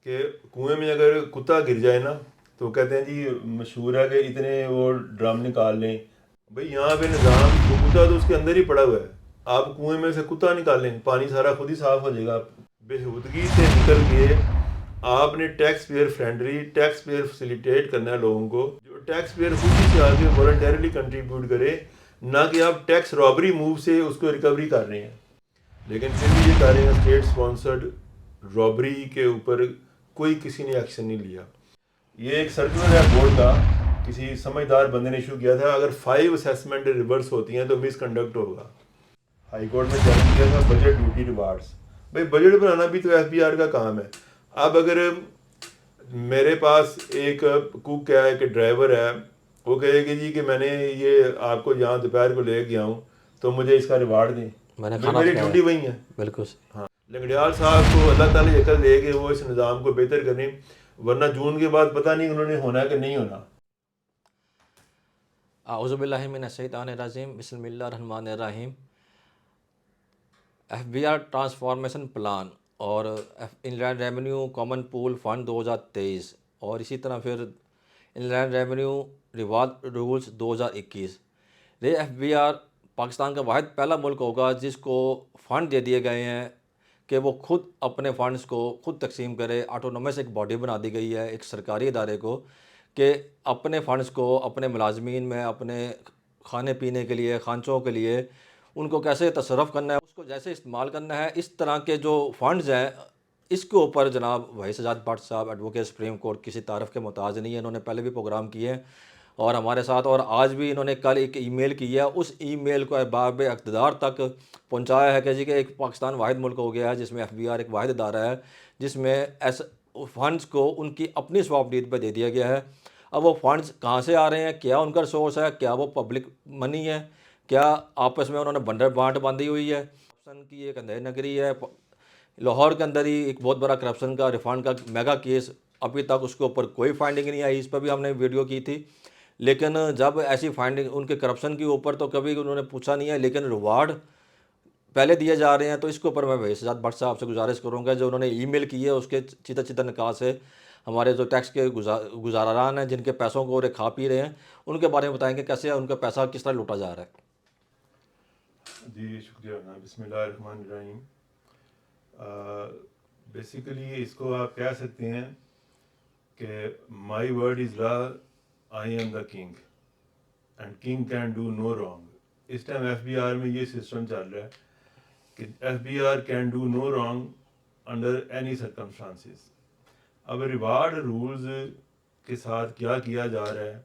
کہ کنویں میں اگر کتا گر جائے نا تو کہتے ہیں جی مشہور ہے کہ اتنے وہ ڈرم نکال لیں. بھئی یہاں پہ نظام تو کتا تو اس کے اندر ہی پڑا ہوا ہے. آپ کنویں میں سے کتا نکال لیں, پانی سارا خود ہی صاف ہو جائے گا. بےہودگی سے نکل کے آپ نے taxpayer friendly taxpayer facilitate کرنا ہے لوگوں کو, جو ٹیکس پیئر خود ہی سے آ کے والنٹیرلی کنٹریبیوٹ کرے, نہ کہ آپ ٹیکس رابری موو سے اس کو ریکوری کر رہے ہیں. لیکن پھر بھی یہ کر رہے ہیں اسٹیٹ اسپانسرڈ رابری کے اوپر کوئی کسی نے ایکشن نہیں لیا. یہ ایک سرکولر ہے بورڈ کا, کسی سمجھدار بندے نے ایشو کیا تھا, اگر 5 اسیسمنٹ ریورس ہوتی ہیں تو مس کنڈکٹ ہوگا. ہائی کورٹ میں چیلنج کیا تھا بجٹ ڈیوٹی ریوارڈس. بھائی بجٹ بنانا بھی تو ایف بی آر کا کام ہے. اب اگر میرے پاس ایک کوک ہے, ایک ڈرائیور ہے, وہ کہے کہ جی کہ میں نے یہ آپ کو یہاں دوپہر کو لے گیا ہوں تو مجھے اس کا ریوارڈ دیں, میں نے بھائی کھانا میری کھلایا. ڈیوٹی وہی ہے. بالکل. ہاں, لنگڑیال صاحب کو اللہ تعالیٰ یہ عقل دے کہ وہ اس نظام کو بہتر کریں, ورنہ جون کے بعد پتہ نہیں انہوں نے ہونا ہے کہ نہیں ہونا. اعوذ باللہ من الشیطان الرجیم, بسم اللہ الرحمن الرحیم. F B R transformation plan اور inland revenue common pool fund 2023 اور اسی طرح پھر inland revenue reward rules 2021. یہ ایف بی آر پاکستان کا واحد پہلا ملک ہوگا جس کو فنڈ دے دیے گئے ہیں کہ وہ خود اپنے فنڈز کو خود تقسیم کرے. آٹونومس ایک باڈی بنا دی گئی ہے ایک سرکاری ادارے کو کہ اپنے فنڈز کو اپنے ملازمین میں, اپنے کھانے پینے کے لیے, خانچوں کے لیے ان کو کیسے تصرف کرنا ہے, اس کو جیسے استعمال کرنا ہے. اس طرح کے جو فنڈز ہیں اس کے اوپر جناب وحید سجاد بٹ صاحب ایڈوکیٹ سپریم کورٹ کسی تعارف کے محتاج نہیں ہے. انہوں نے پہلے بھی پروگرام کیے ہیں اور ہمارے ساتھ, اور آج بھی انہوں نے کل ایک ای میل کی ہے. اس ای میل کو احباب اقتدار تک پہنچایا ہے کہ جی کہ ایک پاکستان واحد ملک ہو گیا ہے جس میں ایف بی آر ایک واحد ادارہ ہے جس میں فنڈز کو ان کی اپنی سواب ڈیٹ پہ دے دیا گیا ہے. اب وہ فنڈز کہاں سے آ رہے ہیں, کیا ان کا سورس ہے, کیا وہ پبلک منی ہے, کیا آپس میں انہوں نے بنڈر بانٹ باندھی ہوئی ہے. کرپشن کی ایک اندھیر نگری ہے لاہور کے اندر ہی, ایک بہت بڑا کرپشن کا ریفنڈ کا میگا کیس, ابھی تک اس کے اوپر کوئی فائنڈنگ نہیں آئی. اس پہ بھی ہم نے ویڈیو کی تھی, لیکن جب ایسی فائنڈنگ ان کے کرپشن کے اوپر تو کبھی انہوں نے پوچھا نہیں ہے, لیکن ریوارڈ پہلے دیے جا رہے ہیں. تو اس کے اوپر میں وحید سجاد بٹ صاحب سے گزارش کروں گا جو انہوں نے ای میل کی ہے اس کے چیتا نکاح سے ہمارے جو ٹیکس کے گزاران ہیں جن کے پیسوں کو وہ کھا پی رہے ہیں ان کے بارے میں بتائیں کہ کیسے ان کا پیسہ کس طرح لوٹا جا رہا ہے. جی شکریہ. بسم اللہ الرحمن الرحیم. بیسیکلی اس کو آپ کہہ سکتے ہیں کہ my word is law, I am the king and king can do no wrong. اس ٹائم ایف بی آر میں یہ سسٹم چل رہا ہے کہ F B R can do no wrong under any circumstances. اب ریوارڈ رولز کے ساتھ کیا کیا جا رہا ہے,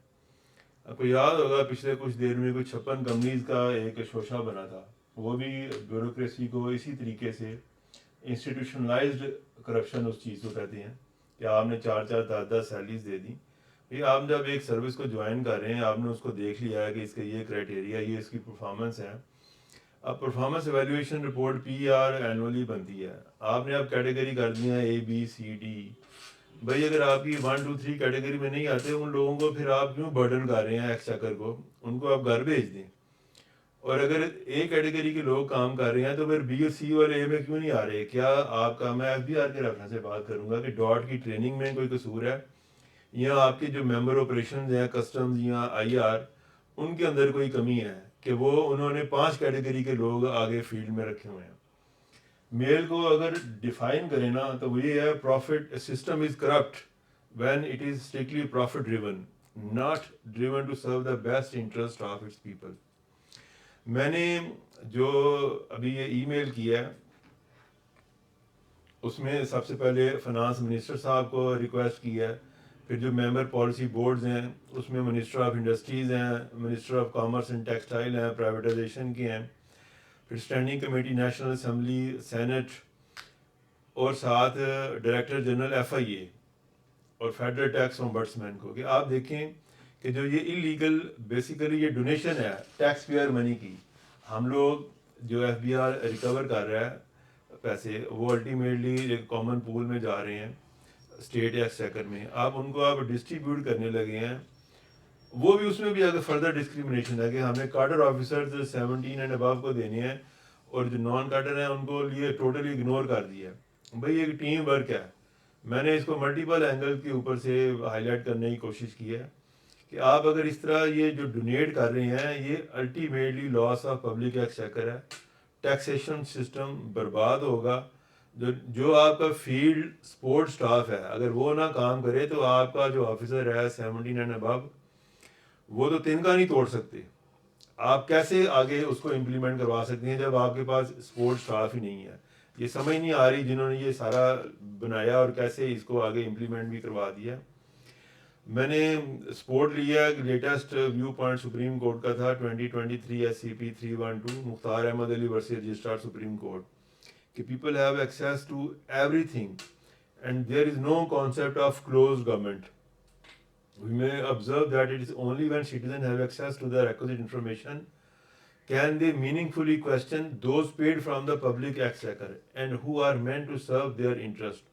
آپ کو یاد ہوگا پچھلے کچھ دیر میں کوئی 56 کمپنیز کا ایک شوشہ بنا تھا, وہ بھی بیوروکریسی کو اسی طریقے سے انسٹیٹیوشنلائزڈ کرپشن اس چیز کو کہتے ہیں کہ آپ نے 4-4 10-10 سیلیز دے دی. یہ آپ جب ایک سروس کو جوائن کر رہے ہیں آپ نے اس کو دیکھ لیا ہے کہ اس کا یہ کرائٹیریا, یہ اس کی پرفارمنس ہے. اب performance evaluation report P R annually بنتی ہے, آپ نے اب کیٹیگری کر دی ہیں اے بی سی ڈی. بھائی اگر آپ کی 1 2 3 کیٹیگری میں نہیں آتے ان لوگوں کو پھر آپ کیوں برڈن کر رہے ہیں ایکسچیکر کو, ان کو آپ گھر بھیج دیں. اور اگر اے کیٹیگری کے لوگ کام کر رہے ہیں تو پھر بی اور سی اور اے میں کیوں نہیں آ رہے؟ کیا آپ کا, میں ایف بی آر کے ریفرنس سے بات کروں گا کہ ڈاٹ کی ٹریننگ میں کوئی قصور ہے, یا آپ کے جو ممبر آپریشنز ہیں کسٹمز یا آئی آر ان کے اندر کوئی کمی ہے کہ وہ انہوں نے 5 کیٹیگری کے لوگ آگے فیلڈ میں رکھے ہوئے ہیں. میل کو اگر ڈیفائن کریں نا تو وہ یہ ہے, profit system is corrupt when it is strictly profit driven, not driven to serve the best interest of its people. میں نے جو ابھی یہ ای میل کیا ہے اس میں سب سے پہلے فنانس منسٹر صاحب کو ریکویسٹ کی ہے, پھر جو ممبر پالیسی بورڈز ہیں اس میں منسٹر آف انڈسٹریز ہیں, minister of commerce and textile ہیں, پرائیویٹائزیشن کے ہیں, پھر standing committee national assembly senate, اور ساتھ director general F I A اور فیڈرل ٹیکس امبڈسمین کو, کہ آپ دیکھیں کہ جو یہ انلیگل بیسیکلی یہ ڈونیشن ہے ٹیکس پیئر منی کی, ہم لوگ جو ایف بی آر ریکور کر رہا ہے پیسے وہ الٹیمیٹلی ایک کامن پول میں جا رہے ہیں اسٹیٹ ایکسچیکر میں. آپ ان کو آپ ڈسٹریبیوٹ کرنے لگے ہیں, وہ بھی اس میں بھی اگر فردر ڈسکریمنیشن ہے کہ ہم نے کاڈر آفیسرز 17 اینڈ ابو کو دینے ہیں اور جو نان کاڈر ہیں ان کو لیے ٹوٹلی اگنور کر دیا ہے. بھئی ایک ٹیم ورک ہے, میں نے اس کو ملٹیپل اینگل کے اوپر سے ہائی لائٹ کرنے کی کوشش کی ہے کہ آپ اگر اس طرح یہ جو ڈونیٹ کر رہے ہیں یہ ultimately loss of public exchequer ہے. ٹیکسیشن سسٹم برباد ہوگا. جو آپ کا فیلڈ سپورٹ سٹاف ہے اگر وہ نہ کام کرے تو آپ کا جو آفیسر ہے 17 اینڈ ابو وہ تو تنکا نہیں توڑ سکتے. آپ کیسے آگے اس کو امپلیمنٹ کروا سکتے ہیں جب آپ کے پاس سپورٹ سٹاف ہی نہیں ہے. یہ سمجھ نہیں آ رہی جنہوں نے یہ سارا بنایا اور کیسے اس کو آگے امپلیمنٹ بھی کروا دیا. میں نے سپورٹ لیا latest viewpoint supreme court کا تھا 2023 SCP 312 مختار احمد علی ورسز رجسٹرار سپریم کورٹ کہ people have access to everything and there is no concept of close government. We may observe that it is only when citizens have access to the requisite information can they meaningfully question those paid from the public exchequer and who are meant to serve their interest.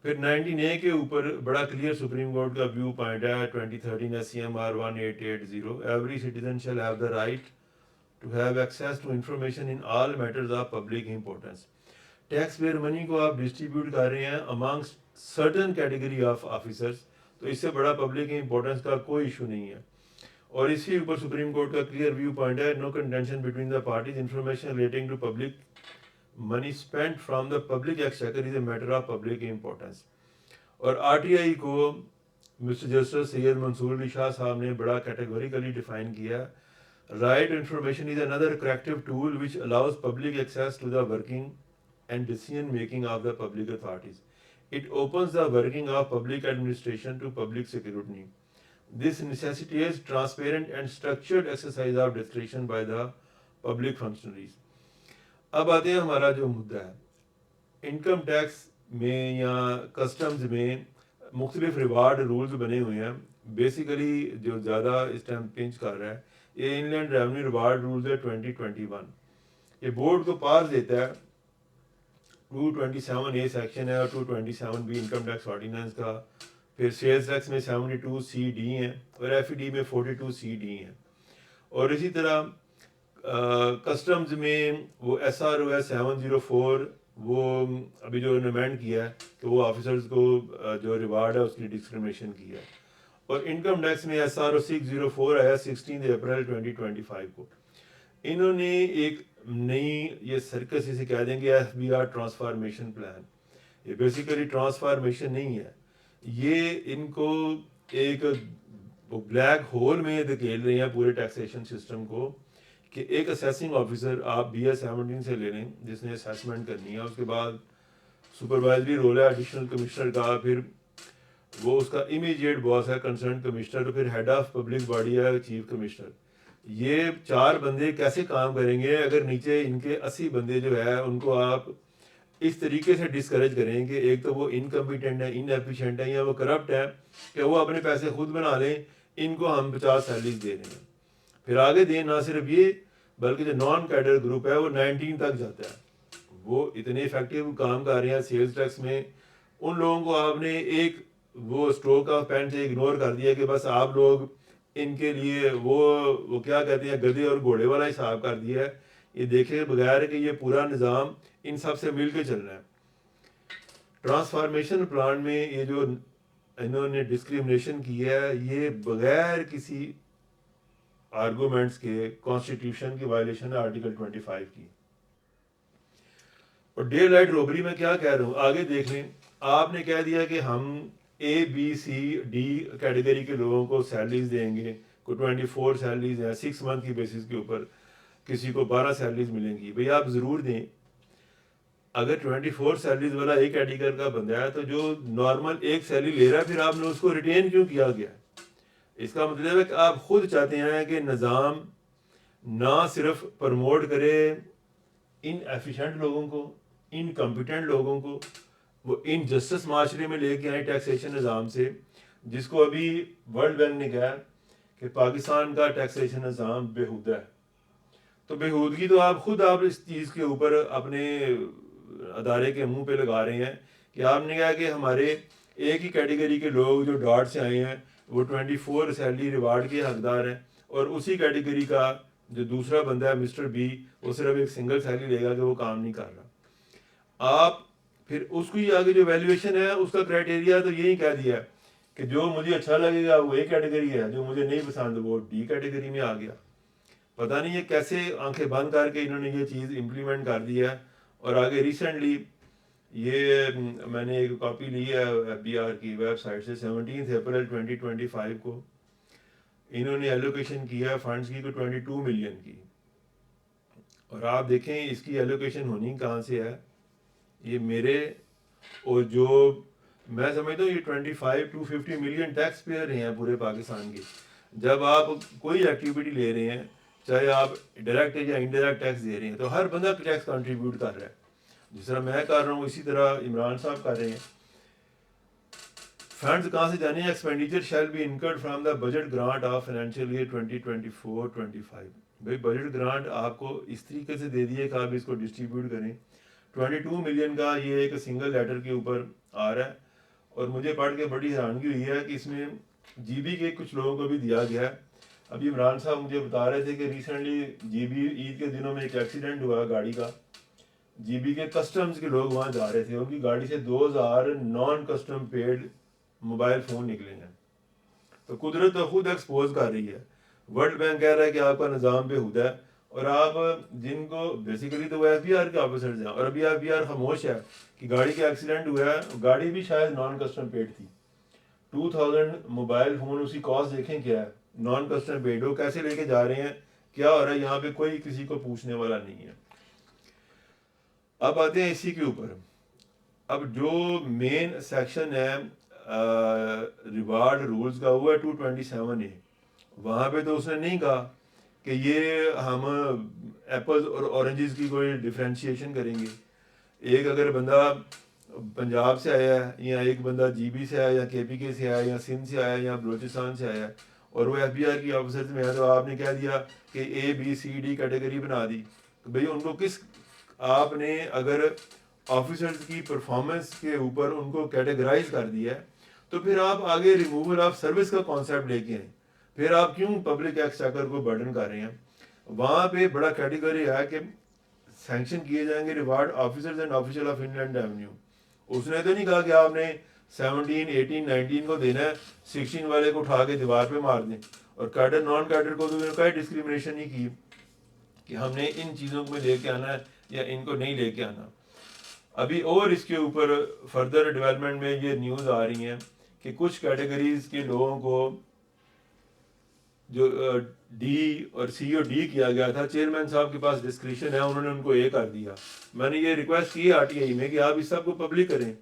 پھر 19A کے اوپر بڑا clear supreme court کا view point ہے 2013 SCMR 1880 Every citizen shall have the right to have access to information in all matters of public importance. Taxpayer money کو آپ distribute کر رہے ہیں amongst certain category of officers تو اس سے بڑا پبلک امپورٹنس کا کوئی ایشو نہیں ہے. اور اسی اوپر سپریم کورٹ کا کلیئر ویو پوائنٹ ہے no contention between the parties information relating to public money spend from the public exchequer is a matter of public importance. اور RTI کو مسٹر جسٹس سید منصور علی شاہ صاحب نے بڑا کیٹیگوریکلی ڈیفائن کیا. Right to information is اندر corrective tool which allows public access to the working and decision making of the public authorities. It opens the working of public administration to public scrutiny. This necessitates transparent and structured exercise of discretion by the public functionaries. اب آتے ہیں ہمارا جو مدعا ہے income tax میں یا customs میں مختلف ریوارڈ رولز بنے ہوئے ہیں. بیسیکلی جو زیادہ اس ٹائم پنچ کر رہا ہے یہ ان لینڈ ریونیو ریوارڈ رولز ہے 2021. یہ بورڈ کو پاس دیتا ہے 227A سیکشن ہے اور 227B انکم ٹیکس آرڈیننس کا. پھر سیلز ٹیکس میں 72CD ہیں اور FED میں 42CD ہیں. اور اسی طرح کسٹمز میں وہ SRO ہے 704 وہ ابھی جو ریمینڈ کیا ہے کہ وہ آفیسرز کو جو ریوارڈ ہے اس کی ڈسکریمنیشن کی ہے. اور انکم ٹیکس میں SRO 604 آیا 16 اپریل 2025 کو. انہوں نے ایک نئی یہ سرکس اسے کہہ دیں گے FBI ٹرانسفارمیشن پلان. یہ بیسیکلی ٹرانسفارمیشن نہیں ہے, یہ ان کو ایک بلیک ہول میں دھکیل رہے ہیں پورے ٹیکسیشن سسٹم کو کہ ایک اسیسنگ آفیسر آپ BS 17 سے لے لیں جس نے اسیسمنٹ کرنی ہے. اس کے بعد سپروائزری رول ہے ایڈیشنل کمشنر کا, پھر وہ اس کا امیجیٹ باس ہے کنسرن کمشنر, پھر ہیڈ آف پبلک باڈی ہے چیف کمشنر. یہ 4 بندے کیسے کام کریں گے اگر نیچے ان کے 80 بندے جو ہے ان کو آپ اس طریقے سے ڈسکریج کریں کہ ایک تو وہ انکمپیٹنٹ ہے, ان ایفیشینٹ ہے, یا وہ کرپٹ ہے کہ وہ اپنے پیسے خود بنا لیں, ان کو ہم 50 سیلریز دے رہے ہیں. پھر آگے دیں نہ صرف یہ بلکہ جو نان کیڈر گروپ ہے وہ 19 تک جاتا ہے. وہ اتنے افیکٹو کام کر رہے ہیں سیلز ٹیکس میں. ان لوگوں کو آپ نے ایک وہ اسٹروک آف پین سے اگنور کر دیا کہ بس آپ لوگ ان کے لیے وہ کیا کہتے ہیں گدھے اور گھوڑے والا حساب کر دیا ہے. یہ دیکھے بغیر کہ یہ پورا نظام ان سب سے مل کے چلنا ہے. ٹرانسفارمیشن پلان میں یہ جو انہوں نے ڈسکریمنیشن کی ہے یہ بغیر کسی آرگومنٹس کے کانسٹیٹیوشن کی وائلیشن ہے آرٹیکل 25 کی. اور ڈے لائٹ روبری میں کیا کہہ رہا ہوں آگے دیکھ لیں. آپ نے کہہ دیا کہ ہم ABCD کیٹیگری کے لوگوں کو سیلریز دیں گے, کو 24 سیلریز ہیں 6 منتھ کی بیسس کے اوپر, کسی کو 12 سیلریز ملیں گی. بھئی آپ ضرور دیں. اگر 24 سیلریز والا ایک کیٹیگری کا بندہ ہے تو جو نارمل ایک سیلری لے رہا ہے پھر آپ نے اس کو ریٹین کیوں کیا گیا؟ اس کا مطلب ہے کہ آپ خود چاہتے ہیں کہ نظام نہ صرف پروموٹ کرے ان ایفیشینٹ لوگوں کو, ان کمپیٹنٹ لوگوں کو, وہ ان جسٹس معاشرے میں لے کے آئیں ٹیکسیشن نظام سے, جس کو ابھی ورلڈ بینک نے کہا کہ پاکستان کا ٹیکسیشن نظام بےہودہ ہے. تو بےہودگی تو آپ خود آپ اس چیز کے اوپر اپنے ادارے کے منہ پہ لگا رہے ہیں کہ آپ نے کہا کہ ہمارے ایک ہی کیٹیگری کے لوگ جو ڈاٹ سے آئے ہیں وہ 24 سیلری ریوارڈ کے حقدار ہیں, اور اسی کیٹیگری کا جو دوسرا بندہ ہے مسٹر بی وہ صرف ایک سنگل سیلری لے گا کہ وہ کام نہیں کر رہا. آپ پھر اس کی آگے جو ویلیویشن ہے اس کا کرائٹیریا تو یہی کہہ دیا ہے کہ جو مجھے اچھا لگے گا وہ اے کیٹیگری ہے, جو مجھے نہیں پسند وہ ڈی کیٹیگری میں آ گیا. پتہ نہیں یہ کیسے آنکھیں بند کر کے انہوں نے یہ چیز امپلیمنٹ کر دی ہے. اور آگے ریسنٹلی یہ میں نے ایک کاپی لی ہے ایف بی آر کی ویب سائٹ سے, 17 اپریل 2025 کو انہوں نے ایلوکیشن کیا ہے فنڈس کی کو 22 ملین کی. اور آپ دیکھیں اس کی ایلوکیشن ہونی کہاں سے ہے. یہ میرے اور جو میں سمجھتا ہوں یہ 25 to 50 ملین ٹیکس پیئر ہیں پورے پاکستان کے. جب آپ کوئی ایکٹیویٹی لے رہے ہیں, چاہے آپ ڈائریکٹ یا انڈائریکٹ ٹیکس دے رہے ہیں, تو ہر بندہ ٹیکس کنٹریبیوٹ کر رہا ہے. جس طرح میں کر رہا ہوں اسی طرح عمران صاحب کر رہے ہیں. فنڈز کہاں سے جانے ہیں؟ Expenditure shall be incurred from the budget grant of financial year 2024-25. بھائی بجٹ گرانٹ آپ کو اس طریقے سے دے دیے کہ آپ اس کو ڈسٹریبیوٹ کریں. 22 ملین کا یہ ایک سنگل لیٹر کے اوپر آ رہا ہے. اور مجھے پڑھ کے بڑی حیرانگی ہوئی ہے کہ اس میں جی بی کے کچھ لوگوں کو بھی دیا گیا ہے. ابھی عمران صاحب مجھے بتا رہے تھے کہ ریسنٹلی جی بی عید کے دنوں میں ایک ایکسیڈنٹ ہوا گاڑی کا. جی بی کے کسٹمز کے لوگ وہاں جا رہے تھے, ان کی گاڑی سے 2000 non custom paid mobile phone نکلے ہیں. تو قدرت تو خود ایکسپوز کر رہی ہے. ورلڈ بینک کہہ رہا ہے کہ آپ کا نظام بےہودہ ہے, اور آپ جن کو بیسیکلی تو وہ ایف بی آر کے آفیسرز ہیں, اور ابھی ایف بی آر خاموش ہے کہ گاڑی کا ایکسیڈنٹ ہوا ہے, گاڑی بھی شاید نان کسٹم پیڈ تھی. 2000 موبائل فون, اسی کاسٹ دیکھیں کیا ہے, نان کسٹم پیڈ. وہ کیسے لے کے جا رہے ہیں, کیا ہو رہا ہے یہاں پہ, کوئی کسی کو پوچھنے والا نہیں ہے. اب آتے ہیں اسی کے اوپر. اب جو مین سیکشن ہے ریوارڈ رولز کا, وہ ہے 227A. وہاں پہ تو اس نے نہیں کہا کہ یہ ہم ایپلز اور اورنجز کی کوئی ڈفرینشیشن کریں گے. ایک اگر بندہ پنجاب سے آیا ہے, یا ایک بندہ جی بی سے آیا, یا کے پی کے سے آیا, یا سندھ سے آیا, یا بلوچستان سے آیا, اور وہ ایف بی آر کی آفیسرز میں ہے, تو آپ نے کہہ دیا کہ اے بی سی ڈی کیٹیگری بنا دی. بھئی ان کو کس, آپ نے اگر آفیسرز کی پرفارمنس کے اوپر ان کو کیٹیگرائز کر دیا ہے, تو پھر آپ آگے ریموول آف سروس کا کانسیپٹ لے کے آئیں. پھر آپ کیوں پبلک ایکسچیکر کو برڈن کر رہے ہیں؟ وہاں پہ بڑا کیٹیگری ہے کہ سینکشن کیے جائیں گے reward officers and official of inland revenue. اس نے تو نہیں کہا کہ آپ نے 17, 18, 19 کو دینا ہے, 16 والے کو اٹھا کے دیوار پہ مار دیں. اور کیڈر نان کیڈر کو تو انہوں نے کوئی ڈسکریمنیشن نہیں کی کہ ہم نے ان چیزوں کو لے کے آنا ہے یا ان کو نہیں لے کے آنا. ابھی اور اس کے اوپر فردر ڈیولپمنٹ میں یہ نیوز آ رہی ہیں کہ کچھ کیٹیگریز کے لوگوں کو جو ڈی اور سی او ڈی کیا گیا تھا, چیئرمین صاحب کے پاس ڈسکریشن ہے, انہوں نے ان کو اے کر دیا. میں نے یہ ریکویسٹ کی آر ٹی آئی میں کہ آپ اس سب کو پبلک کریں.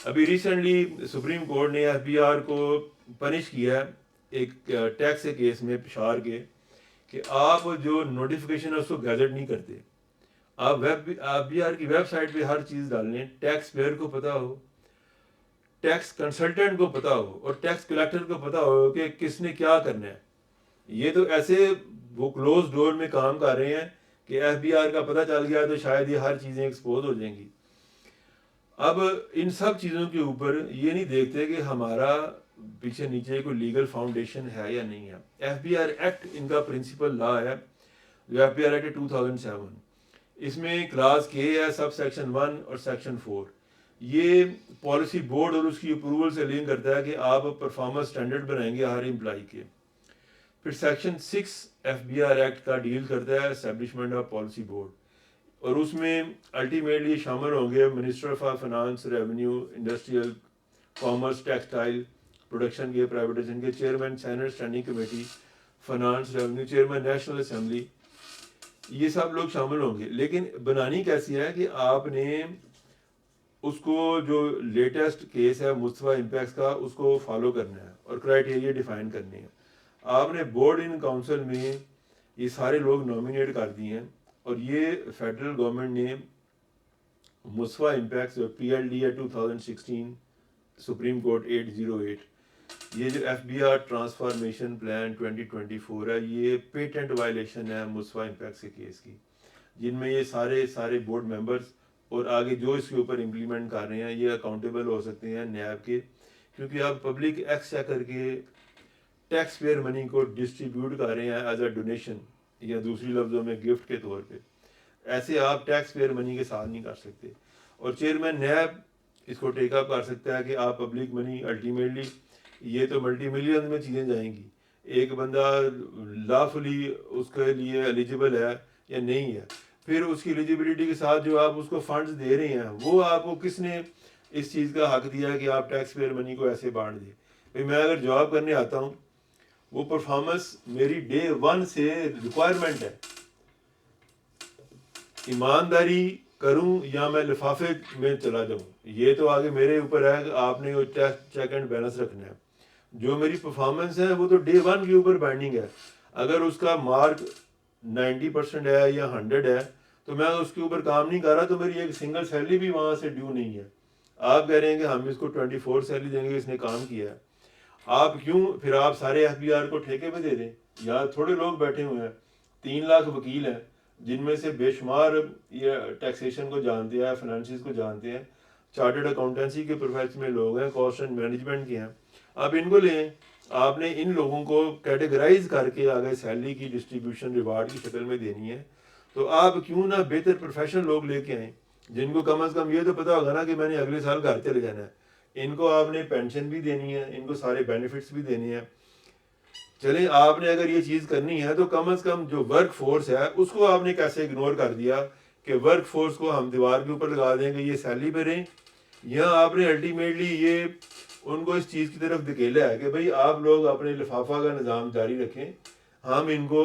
ابھی ریسنٹلی سپریم کورٹ نے ایف بی آر کو پنش کیا ہے ایک ٹیکس کیس میں پشاور کے, کہ آپ جو نوٹیفیکیشن ہے اس کو گیزٹ نہیں کرتے. آپ ایف بی آر کی ویب سائٹ پہ ہر چیز ڈال لیں, ٹیکس پیئر کو پتہ ہو, ٹیکس کنسلٹنٹ کو پتہ ہو, اور ٹیکس کلیکٹر کو پتہ ہو کہ کس نے کیا کرنا ہے. یہ تو ایسے وہ کلوز ڈور میں کام کر رہے ہیں کہ ایف بی آر کا پتہ چل گیا تو شاید یہ ہر چیزیں ایکسپوز ہو جائیں گی. اب ان سب چیزوں کے اوپر یہ نہیں دیکھتے کہ ہمارا پیچھے نیچے کوئی لیگل فاؤنڈیشن ہے یا نہیں ہے. ایف بی آر ایکٹ ان کا پرنسپل لا ہے, جو ایف بی آر ایکٹ 2007. اس میں کلاس کے ہے, سب سیکشن 1 اور سیکشن 4. یہ پالیسی بورڈ اور اس کی اپروول سے لنک کرتا ہے کہ آپ پرفارمنس اسٹینڈرڈ بنائیں گے ہر امپلائی کے. پھر section 6 F B R act کا ڈیل کرتا ہے اسٹیبلشمنٹ آف پالیسی بورڈ, اور اس میں الٹیمیٹلی شامل ہوں گے minister of finance, revenue, industrial, commerce, textile, production کے, پرائیویٹائزیشن کے chairman, senate standing committee, finance, revenue, chairman national assembly, یہ سب لوگ شامل ہوں گے. لیکن بنانی کیسی ہے کہ آپ نے اس کو جو لیٹسٹ کیس ہے مصطفیٰ امپیکس کا, اس کو فالو کرنا ہے اور کرائٹیریا ڈیفائن کرنے ہیں. آپ نے بورڈ ان کاؤنسل میں یہ سارے لوگ نامینیٹ کر دیے ہیں, اور یہ فیڈرل گورنمنٹ نے مصطفیٰ امپیکس جو پی ایل ڈی ہے 2016 سپریم کورٹ 808, یہ جو F B R transformation plan 2024 ہے, یہ پیٹنٹ وائلیشن ہے مصطفیٰ امپیکس کے کیس کی, جن میں یہ سارے بورڈ ممبرز اور آگے جو اس کے اوپر امپلیمنٹ کر رہے ہیں یہ اکاؤنٹیبل ہو سکتے ہیں نیب کے, کیونکہ آپ پبلک ایکسچیکر کے ٹیکس پیئر منی کو ڈسٹریبیوٹ کر رہے ہیں ایز اے ڈونیشن, یا دوسری لفظوں میں گفٹ کے طور پہ. ایسے آپ ٹیکس پیئر منی کے ساتھ نہیں کر سکتے. اور چیئرمین نیب اس کو ٹیک اپ کر سکتا ہے کہ آپ پبلک منی الٹیمیٹلی یہ تو ملٹی ملین میں چیزیں جائیں گی، ایک بندہ لافلی اس کے لیے ایلیجیبل ہے یا نہیں ہے، پھر اس کی ایلیجیبلٹی کے ساتھ جو آپ اس کو فنڈز دے رہے ہیں وہ آپ کو کس نے اس چیز کا حق دیا ہے کہ آپ ٹیکس پیئر منی کو ایسے بانٹ دیں؟ بھائی میں اگر جاب کرنے آتا ہوں، وہ پرفارمنس میری ڈے ون سے ریکوائرمنٹ ہے، ایمانداری کروں یا میں لفافے میں چلا جاؤں، یہ تو آگے میرے اوپر ہے کہ آپ نے وہ چیک اینڈ بیلنس رکھنا ہے۔ جو میری پرفارمنس ہے وہ تو ڈے ون کے اوپر بائنڈنگ ہے، اگر اس کا مارک 90% ہے یا 100 ہے تو میں اس کے اوپر کام نہیں کر رہا تو میری ایک سنگل سیلری بھی وہاں سے ڈیو نہیں ہے۔ آپ کہہ رہے ہیں کہ ہم اس کو 24 سیلری دیں گے، اس نے کام کیا ہے، آپ کیوں پھر آپ سارے ایف بی آر کو ٹھیکے پہ دے دیں؟ یہاں تھوڑے لوگ بیٹھے ہوئے ہیں، 3 لاکھ وکیل ہیں جن میں سے بے شمار یہ ٹیکسیشن کو جانتے ہیں، فنانسز کو جانتے ہیں، چارٹرڈ اکاؤنٹنسی کے پروفیشن میں لوگ ہیں، کاسٹ اینڈ مینجمنٹ کے ہیں، آپ ان کو لیں۔ آپ نے ان لوگوں کو کیٹیگرائز کر کے آگے سیلری کی ڈسٹریبیوشن ریوارڈ کی شکل میں دینی ہے، تو آپ کیوں نہ بہتر پروفیشنل لوگ لے کے آئیں جن کو کم از کم یہ تو پتا ہوگا نا کہ میں نے اگلے سال گھر چلے جانا ہے، ان کو آپ نے پینشن بھی دینی ہے، ان کو سارے بینیفٹس بھی دینے ہیں۔ چلیں آپ نے اگر یہ چیز کرنی ہے تو کم از کم جو ورک فورس ہے اس کو آپ نے کیسے اگنور کر دیا کہ ورک فورس کو ہم دیوار کے اوپر لگا دیں گے یہ سیلری پہ رہیں، یا آپ نے الٹیمیٹلی یہ ان کو اس چیز کی طرف دھکیلا ہے کہ بھئی آپ لوگ اپنے لفافہ کا نظام جاری رکھیں، ہم ان کو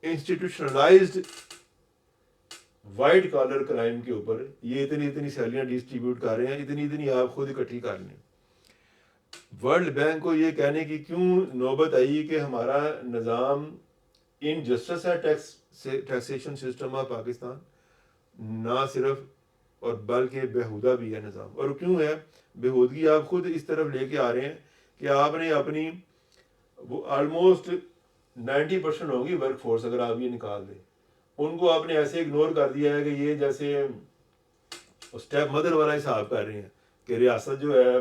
انسٹیٹیوشنلائزڈ وائٹ کالر کرائم کے اوپر یہ اتنی سیلیاں ڈسٹریبیوٹ کر رہے ہیں، اتنی آپ خود اکٹھی کر لیں۔ ورلڈ بینک کو یہ کہنے کی کیوں نوبت آئی کہ ہمارا نظام انجسٹس ہے، ٹیکسیشن سسٹم آف پاکستان نہ صرف اور بلکہ بےہودہ بھی ہے نظام، اور کیوں ہے بےہودگی؟ آپ خود اس طرف لے کے آ رہے ہیں کہ آپ نے اپنی وہ آلموسٹ 90% ہوگی ورک فورس، اگر آپ یہ نکال دیں ان کو آپ نے ایسے اگنور کر دیا ہے کہ یہ جیسے اسٹیپ مدر والا حساب کر رہے ہیں کہ ریاست جو ہے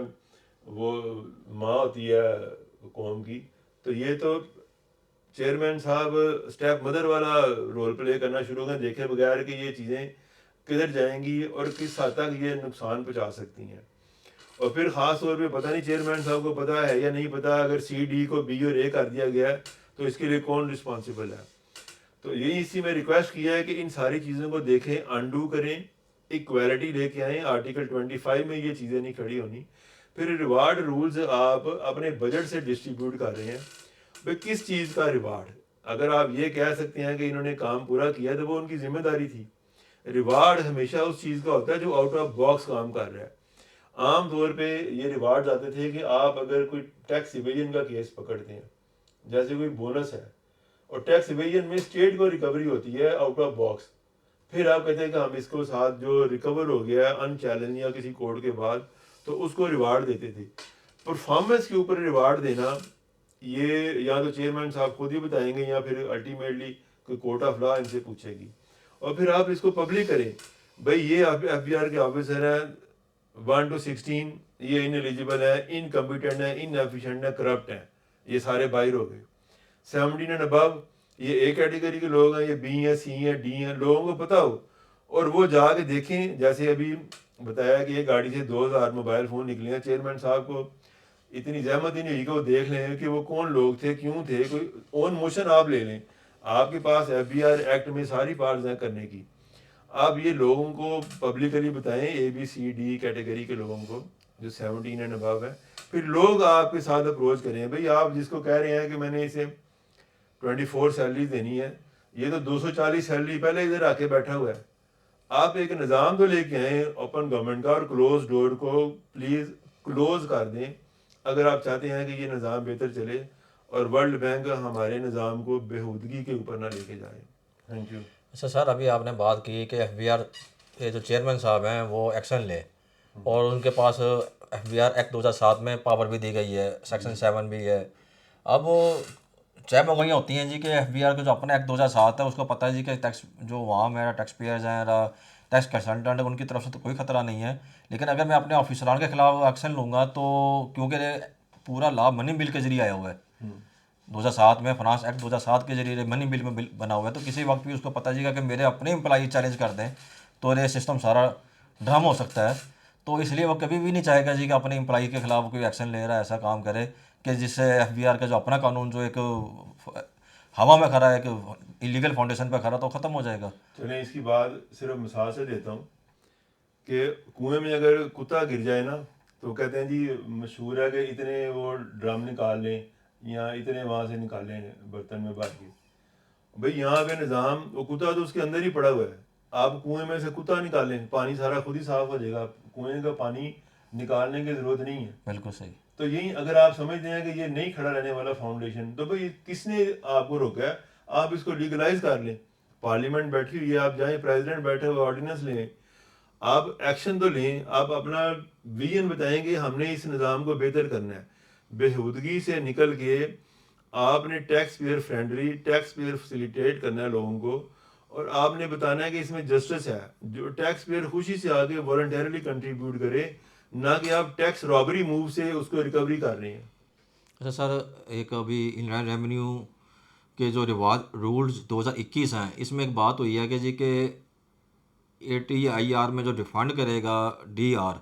وہ ماں ہوتی ہے قوم کی، تو یہ تو چیئرمین صاحب اسٹیپ مدر والا رول پلے کرنا شروع کر دیکھے بغیر کہ یہ چیزیں کدھر جائیں گی اور کس حد تک یہ نقصان پہنچا سکتی ہیں۔ اور پھر خاص طور پہ پتہ نہیں چیئرمین صاحب کو پتہ ہے یا نہیں پتہ، اگر سی ڈی کو بی اور اے کر دیا گیا ہے تو اس کے لیے کون رسپانسبل ہے؟ تو یہی اسی میں ریکویسٹ کیا ہے کہ ان ساری چیزوں کو دیکھیں، انڈو کریں، ایکویلٹی لے کے آئیں، آرٹیکل 25 میں یہ چیزیں نہیں کھڑی ہونی۔ پھر ریوارڈ رولز آپ اپنے بجٹ سے ڈسٹریبیوٹ کر رہے ہیں، بھئی کس چیز کا ریوارڈ؟ اگر آپ یہ کہہ سکتے ہیں کہ انہوں نے کام پورا کیا تو وہ ان کی ذمہ داری تھی۔ ریوارڈ ہمیشہ اس چیز کا ہوتا ہے جو آؤٹ آف باکس کام کر رہا ہے۔ عام طور پہ یہ ریوارڈ آتے تھے کہ آپ اگر کوئی ٹیکس ایویژن کا کیس پکڑتے ہیں، جیسے کوئی بونس ہے، اور ٹیکس ایویژن میں اسٹیٹ کو ریکوری ہوتی ہے آؤٹ آف باکس، پھر آپ کہتے ہیں کہ ہم اس کو ساتھ جو ریکور ہو گیا ہے ان چیلنج یا کسی کوڈ کے بعد تو اس کو ریوارڈ دیتے تھے۔ پرفارمنس کے اوپر ریوارڈ دینا یہ یا تو چیئرمین صاحب خود ہی بتائیں گے یا پھر الٹیمیٹلی کوئی کورٹ آف لا ان سے پوچھے گی، اور پھر آپ اس کو پبلک کریں، بھئی یہ ایف بی آر کے آفیسر ہیں 1 to 16 یہ ان ایلیجیبل ہیں، انکمپیٹنٹ ہیں، ان ایفیشینٹ ہیں، کرپٹ ہیں، یہ سارے باہر ہو گئے۔ 17 اینڈ ابو یہ اے کیٹیگری کے لوگ ہیں، یہ بی ہیں، سی ہیں، ڈی ہیں، لوگوں کو پتہ ہو، اور وہ جا کے دیکھیں، جیسے ابھی بتایا کہ یہ گاڑی سے 2000 موبائل فون نکلے ہیں، چیئرمین صاحب کو اتنی زحمت ہی نہیں ہوئی کہ وہ دیکھ لیں کہ وہ کون لوگ تھے، کیوں تھے، کوئی اون موشن آپ لے لیں، آپ کے پاس ایف بی آر ایکٹ میں ساری پارٹس ہیں کرنے کی۔ آپ یہ لوگوں کو پبلکلی بتائیں، اے بی سی ڈی کیٹیگری کے لوگوں کو جو 17 اینڈ ابو ہے، پھر لوگ آپ کے ساتھ اپروچ کریں، بھئی آپ جس کو کہہ رہے ہیں کہ میں نے اسے 24 سیلری دینی ہے، یہ تو 240 سیلری پہلے ادھر آ کے بیٹھا ہوا ہے۔ آپ ایک نظام تو لے کے آئیں اوپن گورنمنٹ کا، اور کلوز ڈور کو پلیز کلوز کر دیں اگر آپ چاہتے ہیں کہ یہ نظام بہتر چلے اور ورلڈ بینک ہمارے نظام کو بےہودگی کے اوپر نہ لے کے جائے۔ Thank you. اچھا سر، ابھی آپ نے بات کی کہ ایف بی آر کے جو چیئرمین صاحب ہیں وہ ایکشن لے، اور ان کے پاس ایف بی آر ایکٹ 2007 میں پاور بھی دی گئی ہے، سیکشن 7 بھی ہے۔ اب چھ موگیاں ہوتی ہیں جی کہ ایف بی آر کا جو اپنا ایکٹ 2007 ہے اس کو پتہ ہے جی کہ ٹیکس جو وہاں میرا ٹیکس پیئرز ہیں، ٹیکس کنسلٹنٹ، ان کی طرف سے تو کوئی خطرہ نہیں ہے، لیکن اگر میں اپنے آفیسران کے خلاف ایکشن لوں گا تو کیونکہ پورا لا منی بل کے ذریعے آیا ہوا ہے، 2007 میں فنانس ایکٹ 2007 کے ذریعے منی بل میں بنا ہوا ہے، تو کسی وقت بھی اس کو پتہ چلے گا کہ میرے اپنے امپلائی چیلنج کر دیں تو یہ سسٹم سارا ڈرم ہو سکتا ہے. تو اس لیے وہ کبھی بھی نہیں چاہے گا جی کہ اپنے امپلائی کے خلاف کوئی ایکشن لے رہا ہے ایسا کام کرے کہ جس سے ایف بی آر کا جو اپنا قانون جو ایک ہوا میں کھڑا ہے ایک ایلیگل فاؤنڈیشن پہ کھڑا تو ختم ہو جائے گا. چلیں اس کی بات صرف مثال سے دیتا ہوں کہ کنویں میں اگر کتا گر جائے نا تو کہتے ہیں جی مشہور ہے کہ اتنے وہ ڈرم نکال لیں یا اتنے وہاں سے نکال لیں برتن میں بھر کے. بھئی یہاں پہ نظام وہ کتا تو اس کے اندر ہی پڑا ہوا ہے. آپ کنویں میں سے کتا نکالیں پانی سارا خود ہی صاف ہو جائے گا. کنویں کا پانی نکالنے کی ضرورت نہیں ہے. بالکل صحیح. تو یہی اگر آپ سمجھتے ہیں کہ یہ نہیں کھڑا رہنے والا فاؤنڈیشن تو بھئی کس نے آپ کو روکا ہے؟ آپ اس کو لیگلائز کر لیں. پارلیمنٹ بیٹھی ہوئی ہے, آپ جائیں, پریزیڈنٹ بیٹھے ہوئے, آرڈیننس لیں, آپ ایکشن تو لیں, آپ اپنا ویژن بتائیں کہ ہم نے اس نظام کو بہتر کرنا ہے. بےہودگی سے نکل کے آپ نے taxpayer friendly, taxpayer facilitate کرنا ہے لوگوں کو, اور آپ نے بتانا ہے کہ اس میں جسٹس ہے. جو ٹیکس پیئر خوشی سے آگے والنٹیرلی کنٹریبیوٹ کرے, نہ کہ آپ ٹیکس رابری موو سے اس کو ریکوری کر رہے ہیں. اچھا سر, ایک ابھی انلینڈ ریونیو کے جو رولز 2021 ہیں اس میں ایک بات ہوئی ہے کہ جی کہ ATIR میں جو ریفنڈ کرے گا DR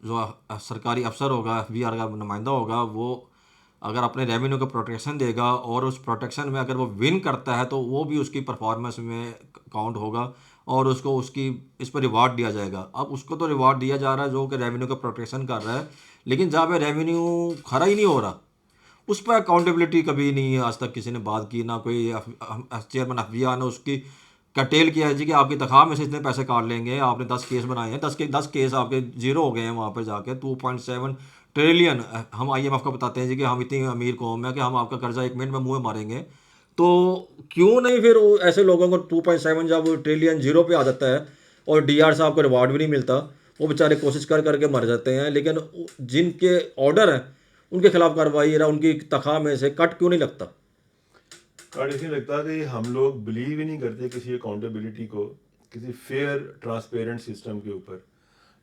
جو سرکاری افسر ہوگا, FBR کا نمائندہ ہوگا, وہ اگر اپنے ریونیو کو پروٹیکشن دے گا اور اس پروٹیکشن میں اگر وہ ون کرتا ہے تو وہ بھی اس کی پرفارمنس میں کاؤنٹ ہوگا اور اس کو اس پہ ریوارڈ دیا جائے گا. اب اس کو تو ریوارڈ دیا جا رہا ہے جو کہ ریونیو کا پروٹیکشن کر رہا ہے, لیکن جہاں پہ ریونیو کھڑا ہی نہیں ہو رہا اس پہ اکاؤنٹیبلٹی کبھی نہیں ہے آج تک کسی نے بات کی, نہ کوئی چیئرمین FBR نے اس کی کٹیل کیا ہے جی کہ آپ کی تنخواہ میں سے اتنے پیسے کاٹ لیں گے, آپ نے 10 کیس بنائے ہیں, 10 کیس آپ کے زیرو ہو گئے ہیں وہاں پہ جا کے. 2.7 ٹریلین ہم IMF کو بتاتے ہیں جی کہ ہم اتنی امیر قوم ہے کہ ہم آپ کا قرضہ 1 منٹ میں منہ ماریں گے. تو کیوں نہیں پھر ایسے لوگوں کو 2.7 جب ٹریلین زیرو پہ آ جاتا ہے اور DR صاحب کو ریوارڈ بھی نہیں ملتا, وہ بیچارے کوشش کر کے مر جاتے ہیں, لیکن جن کے آرڈر ہیں ان کے خلاف کارروائی ان کی تنخواہ میں سے کٹ کیوں نہیں لگتا؟ کٹ اس لیے لگتا کہ ہم لوگ بلیو ہی نہیں کرتے کسی اکاؤنٹیبلٹی کو, کسی فیئر ٹرانسپیرنٹ سسٹم کے اوپر.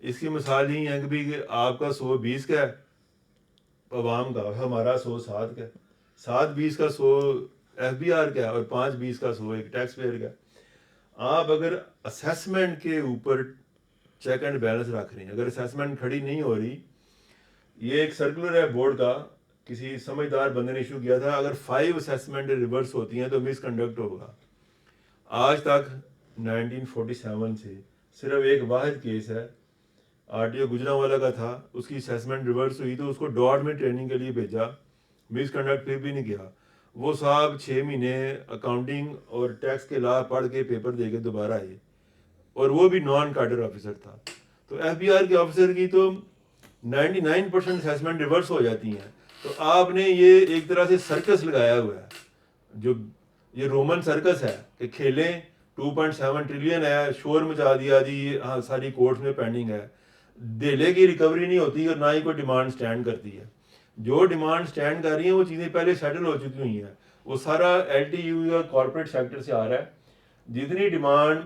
اس کی مثال یہی ہے کہ بھی آپ کا 100 20 کا ہے عوام کا, ہمارا 100 7 کا ہے, 7 20 کا 100 FBR کا ہے اور 5 20 کا 100 ایک ٹیکس پیئر کا. آپ اگر اسیسمنٹ کے اوپر چیک اینڈ بیلنس رکھ رہے ہیں, اگر اسیسمنٹ کھڑی نہیں ہو رہی, یہ ایک سرکولر ہے بورڈ کا, کسی سمجھدار بندے نے ایشو کیا تھا, اگر 5 اسیسمنٹ ریورس ہوتی ہیں تو مس کنڈکٹ ہوگا. آج تک 1947 سے صرف ایک واحد کیس ہے, RTO گجرانوالہ کا تھا, اس کی اسیسمنٹ ریورس ہوئی تو اس کو ڈاٹ میں ٹریننگ کے لیے بھیجا, مس کنڈکٹ پھر بھی نہیں کیا. وہ صاحب 6 مہینے اکاؤنٹنگ اور ٹیکس کے لا پڑھ کے پیپر دے کے دوبارہ آئے, اور وہ بھی نان کاڈر آفیسر تھا. تو FBR کے آفیسر کی تو 99% اسیسمنٹ ریورس ہو جاتی ہیں. تو آپ نے یہ ایک طرح سے سرکس لگایا ہوا ہے, جو یہ رومن سرکس ہے کہ کھیلیں 2.7 ٹریلین ہے, شور مچا دیا جی, ہاں ساری کورٹس میں پینڈنگ ہے, دہلے کی ریکوری نہیں ہوتی اور نہ ہی کوئی ڈیمانڈ سٹینڈ کرتی ہے. جو ڈیمانڈ سٹینڈ کر رہی ہیں وہ چیزیں پہلے سیٹل ہو چکی ہوئی ہیں, وہ سارا LTU یا کارپوریٹ سیکٹر سے آ رہا ہے. جتنی ڈیمانڈ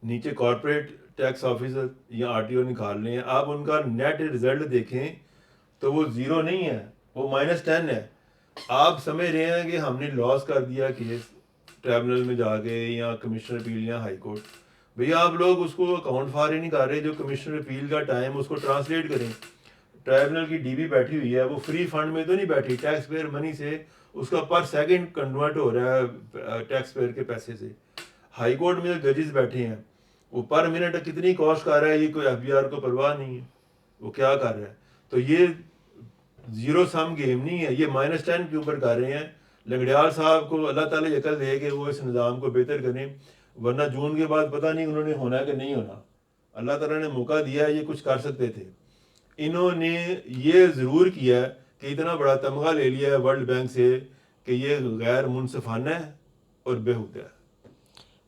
نیچے کارپوریٹ ٹیکس آفیسر یا RTO نکال لیں, آپ ان کا نیٹ رزلٹ دیکھیں تو وہ 0 نہیں ہے, وہ -10 ہے. آپ سمجھ رہے ہیں کہ ہم نے لاس کر دیا کیس ٹریبونل میں جا کے یا کمشنر اپیل یا ہائی کورٹ. بھیا آپ لوگ اس کو اکاؤنٹ فار ہی نہیں کر رہے, جو کمشنر اپیل کا ٹائم اس کو ٹرانسلیٹ کریں. ٹریبونل کی DB بیٹھی ہوئی ہے, وہ فری فنڈ میں تو نہیں بیٹھی, ٹیکس پیئر منی سے اس کا پر سیکنڈ کنورٹ ہو رہا ہے ٹیکس پیئر کے پیسے سے. ہائی کورٹ میں جو ججز بیٹھے ہیں وہ پر منٹ کتنی کاسٹ کر رہا ہے, یہ کوئی FBR کو پرواہ نہیں ہے وہ کیا کر رہا ہے. تو یہ زیرو سم گیم نہیں ہے, یہ -10 کے اوپر کر رہے ہیں. لنگڑیال صاحب کو اللہ تعالیٰ عقل دے کہ وہ اس نظام کو بہتر کریں, ورنہ جون کے بعد پتہ نہیں انہوں نے ہونا ہے کہ نہیں ہونا. اللہ تعالیٰ نے موقع دیا ہے, یہ کچھ کر سکتے تھے. انہوں نے یہ ضرور کیا ہے کہ اتنا بڑا تمغہ لے لیا ہے ورلڈ بینک سے کہ یہ غیر منصفانہ ہے اور بےہودہ ہے.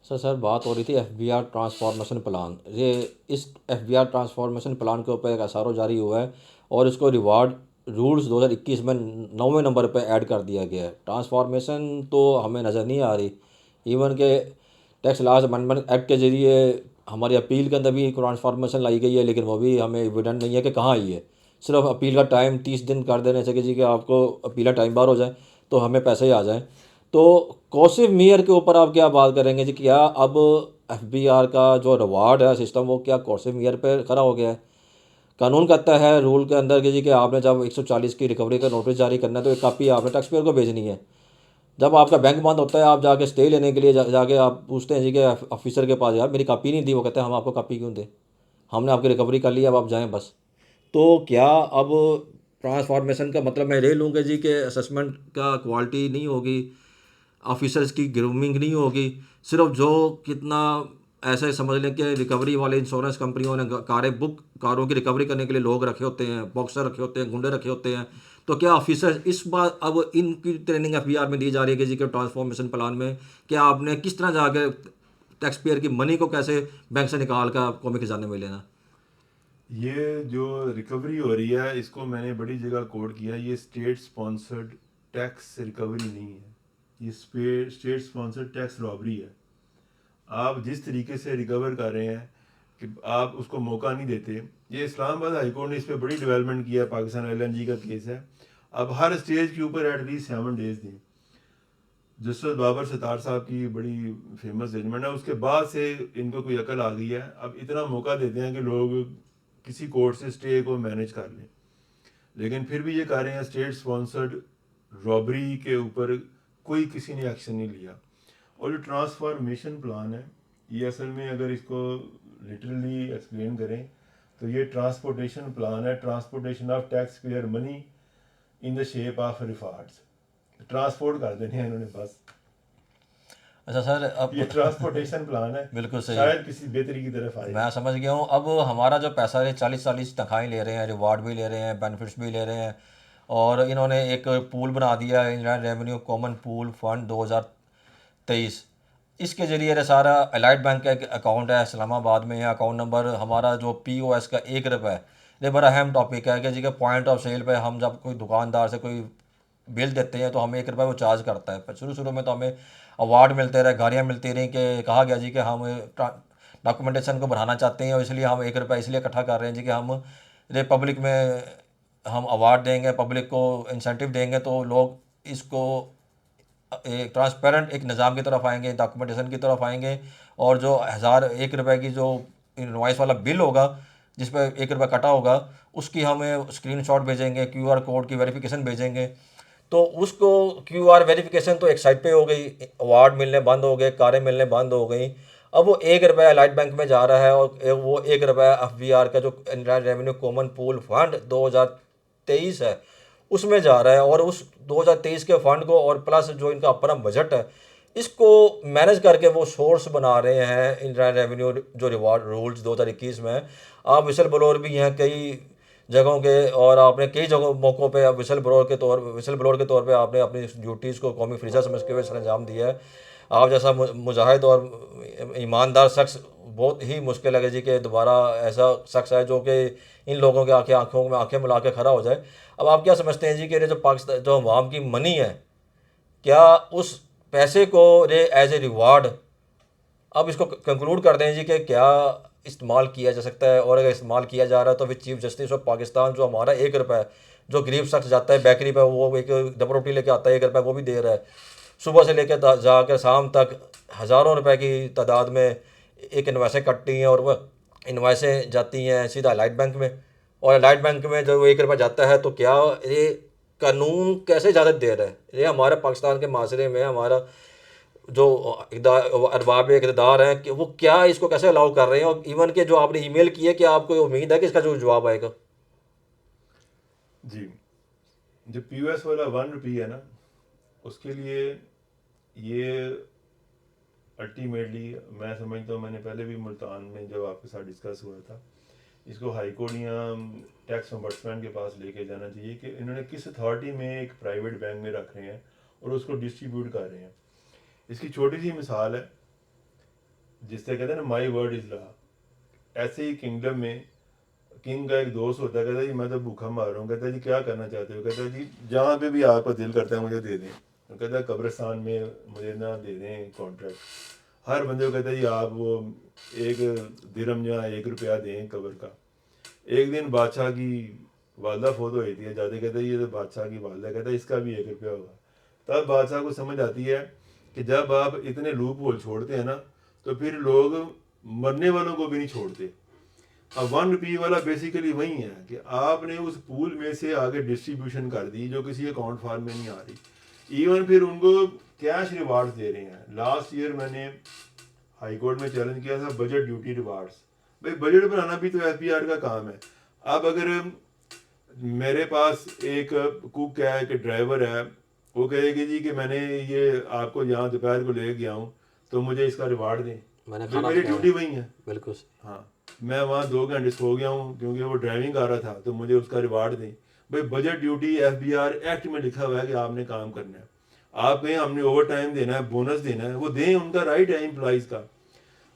سر بات ہو رہی تھی FBR ٹرانسفارمیشن پلان. یہ اس FBR ٹرانسفارمیشن پلان کے اوپر ایک SRO جاری ہوا ہے اور اس کو ریوارڈ رولز 2021 میں 9ویں نمبر پہ ایڈ کر دیا گیا ہے. ٹرانسفارمیشن تو ہمیں نظر نہیں آ رہی, ایون کہ ٹیکس لاز امینڈمنٹ ایکٹ کے ذریعے ہماری اپیل کے اندر بھی ٹرانسفارمیشن لائی گئی ہے, لیکن وہ بھی ہمیں ایویڈنٹ نہیں ہے کہ کہاں آئی ہے. صرف اپیل کا ٹائم 30 دن کر دینے سے کہ جی کہ آپ کو اپیل کا ٹائم بار ہو جائے تو ہمیں پیسے ہی آ جائیں. تو کوسف میئر کے اوپر آپ کیا بات کریں گے جی, کیا اب FBR کا جو ریوارڈ ہے سسٹم وہ کیا کورسم ایئر پہ کھڑا ہو گیا ہے. قانون کہتا ہے رول کے اندر کہ جی کہ آپ نے جب 140 کی ریکوری کا نوٹس جاری کرنا ہے تو ایک کاپی آپ نے ٹیکس پیئر کو بھیجنی ہے. جب آپ کا بینک بند ہوتا ہے آپ جا کے اسٹے لینے کے لیے جا کے آپ پوچھتے ہیں جی کہ آفیسر کے پاس یار میری کاپی نہیں دی. وہ کہتے ہیں ہم آپ کو کاپی کیوں دیں, ہم نے آپ کی ریکوری کر لی, اب آپ جائیں بس. تو کیا اب ٹرانسفارمیشن کا مطلب میں یہ لوں کہ جی کہ اسسمنٹ کا کوالٹی نہیں ہوگی, آفیسرز کی گرومنگ نہیں ہوگی, صرف جو کتنا ایسے سمجھ لیں کہ ریکوری والے انشورنس کمپنیوں نے کاروں کی ریکوری کرنے کے لیے لوگ رکھے ہوتے ہیں, باکسر رکھے ہوتے ہیں, گنڈے رکھے ہوتے ہیں. تو کیا آفیسر اس بار اب ان کی ٹریننگ FBR میں دی جا رہی ہے کہ جی کہ ٹرانسفارمیشن پلان میں کیا آپ نے کس طرح جا کے ٹیکس پیئر کی منی کو کیسے بینک سے نکال کر قومی خزانے میں لینا؟ یہ جو ریکوری ہو رہی ہے اس کو میں نے بڑی جگہ کوٹ کیا, یہ اسٹیٹ اسپانسرڈ ٹیکس ریکوری نہیں ہے, یہ اسٹیٹ اسپانسرڈ ٹیکس رابری ہے. آپ جس طریقے سے ریکور کر رہے ہیں کہ آپ اس کو موقع نہیں دیتے. یہ اسلام آباد ہائی کورٹ نے اس پہ بڑی ڈیولپمنٹ کیا ہے, پاکستان LNG کا کیس ہے. اب ہر اسٹیج کے اوپر ایٹ لیسٹ 7 days دیں. جسٹس بابر ستار صاحب کی بڑی فیمس ججمنٹ ہے, اس کے بعد سے ان کو کوئی عقل آ گئی ہے. اب اتنا موقع دیتے ہیں کہ لوگ کسی کورٹ سے اسٹے کو مینیج کر لیں, لیکن پھر بھی یہ کہہ رہے ہیں اسٹیٹ اسپانسرڈ رابری کے اوپر کوئی کسی نے ایکشن نہیں لیا. اور جو ٹرانسفارمیشن پلان ہے یہ اصل میں اگر اس کو لٹرلی ایکسپلین کریں تو یہ ٹرانسپورٹیشن پلان ہے, transportation of taxpayer money in the shape of rewards. Transport کر دینے ہیں انہوں نے بس. اچھا سر, اب یہ ٹرانسپورٹیشن پلان ہے, بالکل صحیح, شاید کسی بہتری کی طرف آئے. میں سمجھ گیا ہوں. اب ہمارا جو پیسہ ہے 40 تنخواہیں لے رہے ہیں, ریوارڈ بھی لے رہے ہیں, بینیفٹس بھی لے رہے ہیں, اور انہوں نے ایک پول بنا دیا ہے انلینڈ ریونیو کامن پول فنڈ 2023. اس کے ذریعے یہ سارا الائٹ بینک کا ایک اکاؤنٹ ہے اسلام آباد میں, اکاؤنٹ نمبر ہمارا جو POS کا 1 روپے, یہ بڑا اہم ٹاپک ہے کہ جی کہ پوائنٹ آف سیل پہ ہم جب کوئی دکاندار سے کوئی بل دیتے ہیں تو ہمیں 1 روپے وہ چارج کرتا ہے. پھر شروع میں تو ہمیں اوارڈ ملتے رہے, گاڑیاں ملتی رہیں, کہ کہا گیا جی کہ ہم ڈاکومنٹیشن کو بڑھانا چاہتے ہیں اور اس لیے ہم 1 روپے اس لیے اکٹھا کر رہے ہیں جی کہ ہم پبلک میں ہم اوارڈ دیں گے, پبلک کو انسینٹیو دیں گے تو لوگ اس کو ایک ٹرانسپیرنٹ ایک نظام کی طرف آئیں گے, ڈاکومنٹیشن کی طرف آئیں گے. اور جو 1 روپے کی جو انوائس والا بل ہوگا جس پہ 1 روپے کٹا ہوگا اس کی ہمیں اسکرین شاٹ بھیجیں گے, QR کوڈ کی ویریفیکیشن بھیجیں گے. تو اس کو QR ویریفیکیشن تو ایک سائڈ پہ ہو گئی, اوارڈ ملنے بند ہو گئے, کاریں ملنے بند ہو گئیں. اب وہ 1 روپے لائٹ بینک میں جا رہا ہے اور وہ 1 روپے FBR کا جو انلینڈ ریونیو کامن پول فنڈ 2023 ہے اس میں جا رہا ہے. اور اس 2023 کے فنڈ کو اور پلس جو ان کا اپنا بجٹ ہے اس کو مینیج کر کے وہ سورس بنا رہے ہیں انلینڈ ریونیو جو ریوارڈ رولز 2021 میں. آپ وسل بلور بھی ہیں کئی جگہوں کے, اور آپ نے کئی جگہوں موقعوں پہ وسل بلور کے طور پہ آپ نے اپنی ڈیوٹیز کو قومی فریضہ سمجھ کے ہوئے سر انجام دیا ہے. آپ جیسا مجاہد اور ایماندار شخص بہت ہی مشکل ہے جی کہ دوبارہ ایسا شخص ہے جو کہ ان لوگوں کے آنکھوں میں آنکھیں ملا کے کھڑا ہو جائے. اب آپ کیا سمجھتے ہیں جی کہ جو پاکستان جو عوام کی منی ہے, کیا اس پیسے کو ایز اے ریوارڈ اب اس کو کنکلوڈ کر دیں جی کہ کیا استعمال کیا جا سکتا ہے, اور اگر استعمال کیا جا رہا ہے تو پھر چیف جسٹس آف پاکستان جو ہمارا 1 روپے جو غریب شخص جاتا ہے بیکری پہ وہ ایک ڈبل روٹی لے کے آتا ہے 1 روپے وہ بھی دے رہا ہے, صبح سے لے کے جا کر شام تک ہزاروں روپے کی تعداد میں ایک انوائسیں کٹتی ہیں, اور وہ انوائسیں جاتی ہیں سیدھا لائٹ بینک میں, اور لائٹ بینک میں جب 1 روپے جاتا ہے تو کیا یہ قانون کیسے اجازت دے رہا ہے؟ یہ ہمارے پاکستان کے معاشرے میں ہمارا جو ارباب اقتدار ہیں کہ وہ کیا اس کو کیسے الاؤ کر رہے ہیں؟ اور ایون کہ جو آپ نے ای میل کی ہے کہ آپ کو امید ہے کہ اس کا جو جواب آئے گا. جی, جو POS والا 1 روپی ہے نا اس کے لیے یہ الٹیمیٹلی میں سمجھتا ہوں, میں نے پہلے بھی ملتان میں جب آپ کے ساتھ ڈسکس ہوا تھا, اس کو ہائی کورٹ یا ٹیکس امبڈسمین کے پاس لے کے جانا چاہیے کہ انہوں نے کس اتھارٹی میں ایک پرائیویٹ بینک میں رکھ رہے ہیں اور اس کو ڈسٹریبیوٹ کر رہے ہیں. اس کی چھوٹی سی مثال ہے, جس سے کہتے ہیں نا مائی ورڈ از لا. ایسے ہی کنگڈم میں کنگ کا ایک دوست ہوتا ہے, کہتا ہے جی میں تو بھوکا مار رہا ہوں. کہتا ہے جی کیا کرنا چاہتے ہو؟ کہتا ہے جی جہاں پہ بھی آپ کو دل کرتا ہے مجھے دے دیں. کہتا ہے قبرستان میں مجھے نہ دے دیں کانٹریکٹ. ہر بندے کو کہتا ہے جی آپ وہ 1 درہم یا 1 روپیہ دیں قبر کا. ایک دن بادشاہ کی والدہ فوت ہوئی تھی, جاتے کہتے ہیں یہ تو بادشاہ کی والدہ, کہتا ہے اس کا بھی 1 روپیہ ہوگا. تب بادشاہ کو سمجھ آتی ہے کہ جب آپ اتنے لوپ ہول چھوڑتے ہیں نا تو پھر لوگ مرنے والوں کو بھی نہیں چھوڑتے. اب 1 روپی والا بیسیکلی وہی ہے کہ آپ نے اس پول میں سے آگے ڈسٹریبیوشن کر دی جو کسی اکاؤنٹ فارم میں نہیں آ رہی. ایون پھر ان کو کیش ریوارڈ دے رہے ہیں. لاسٹ ایئر میں نے ہائی کورٹ میں چیلنج کیا تھا بجٹ ڈیوٹی ریوارڈس. بھائی بجٹ بنانا بھی تو ایف بی آر کا کام ہے. اب اگر میرے پاس ایک کوک ہے کہ ڈرائیور ہے, وہ کہے گی جی کہ میں نے یہ آپ کو یہاں دوپہر کو لے گیا ہوں تو مجھے اس کا ریوارڈ دیں, میں نے بھائی کھانا میری کھلایا. ڈیوٹی وہی ہے. بالکل. ہاں میں وہاں 2 گھنٹے سو گیا ہوں کیونکہ وہ ڈرائیونگ آ رہا تھا تو مجھے اس کا ریوارڈ دیں. بھائی budget duty F B R act میں لکھا ہوا ہے کہ آپ نے کام کرنا ہے. آپ کہیں ہم نے اوور ٹائم دینا ہے, بونس دینا ہے, وہ دیں, ان کا رائٹ ہے امپلائیز کا.